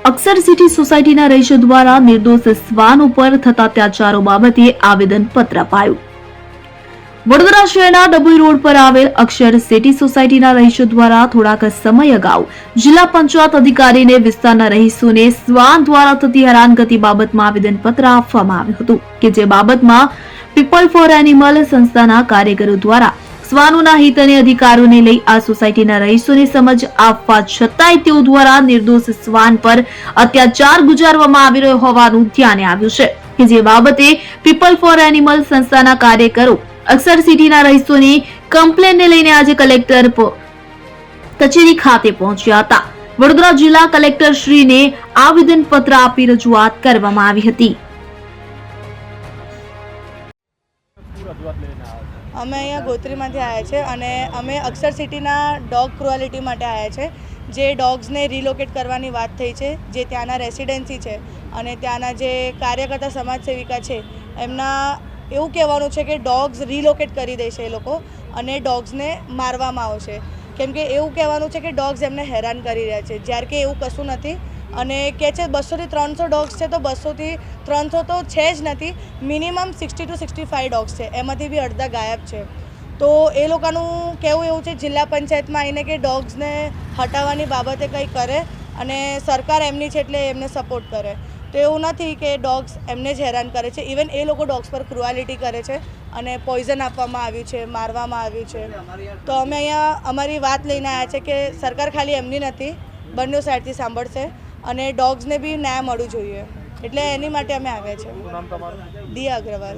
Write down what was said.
અક્ષર city સોસાયટીના રહીશો દ્વારા નિર્દોષ શ્વાન ઉપર થતા અત્યાચારો બાબતે આવેદનપત્ર અપાયું। વડોદરા શહેરના ડભોઈ રોડ પર આવેલ અક્ષર સિટી સોસાયટીના રહીશો દ્વારા થોડાક સમય અગાઉ જિલ્લા પંચાયત અધિકારીને વિસ્તારના રહીશોને શ્વાન દ્વારા થતી હેરાનગતિ બાબતમાં આવેદનપત્ર આપવામાં આવ્યું હતું કે જે બાબતમાં પીપલ ફોર એનિમલ સંસ્થાના કાર્યકરો દ્વારા શ્વાનોના હિત અને અધિકારોને લઈ આ સોસાયટીના રહીશોને સમજ આપવા છતાંય તેઓ દ્વારા નિર્દોષ શ્વાન પર અત્યાચાર ગુજારવામાં આવી રહ્યો હોવાનું ધ્યાને આવ્યું છે કે જે બાબતે પીપલ ફોર એનિમલ સંસ્થાના કાર્યકરો અક્ષર સિટીના રહીશોની કમ્પ્લેનને લઈને આજે કલેક્ટર કચેરી ખાતે પહોંચ્યા હતા। વડોદરા જિલ્લા કલેક્ટર શ્રીને આવેદનપત્ર આપી રજૂઆત કરવામાં આવી હતી। અમે અહીંયા ગોત્રીમાંથી આવ્યા છે અને અમે અક્ષર સિટીના ડોગ ક્રુઆલિટી માટે આવ્યા છે। જે ડોગ્સને રિલોકેટ કરવાની વાત થઈ છે, જે ત્યાંના રેસિડેન્સી છે અને ત્યાંના જે કાર્યકર્તા સમાજ સેવિકા છે એમના એવું કહેવાનું છે કે ડોગ્સ રિલોકેટ કરી દેશે એ લોકો અને ડોગ્સને મારવામાં આવશે, કેમ કે એવું કહેવાનું છે કે ડોગ્સ એમને હેરાન કરી રહ્યા છે, જ્યારે કે એવું કશું નથી। અને કહે છે 200 થી 300 ડોગ્સ છે, તો 200 થી 300 તો છે જ નથી, મિનિમમ 60 to 65 ડોગ્સ છે, એમાંથી બી અડધા ગાયબ છે। તો એ લોકોનું કહેવું એવું છે જિલ્લા પંચાયતમાં આવીને કે ડોગ્સને હટાવવાની બાબતે કંઈ કરે અને સરકાર એમની છે એટલે એમને સપોર્ટ કરે। તો એવું નથી કે ડોગ્સ એમને જ હેરાન કરે છે, ઇવન એ લોકો ડોગ્સ પર ક્રુઆલિટી કરે છે અને પોઈઝન આપવામાં આવ્યું છે, મારવામાં આવ્યું છે। તો અમે અહીંયા અમારી વાત લઈને આવ્યા છે કે સરકાર ખાલી એમની નથી, બંને સાઈડથી સાંભળશે અને ડોગ્સને બી ન્યાય મળવું જોઈએ, એટલે એની માટે અમે આવ્યા છે। દિયા અગ્રવાલ।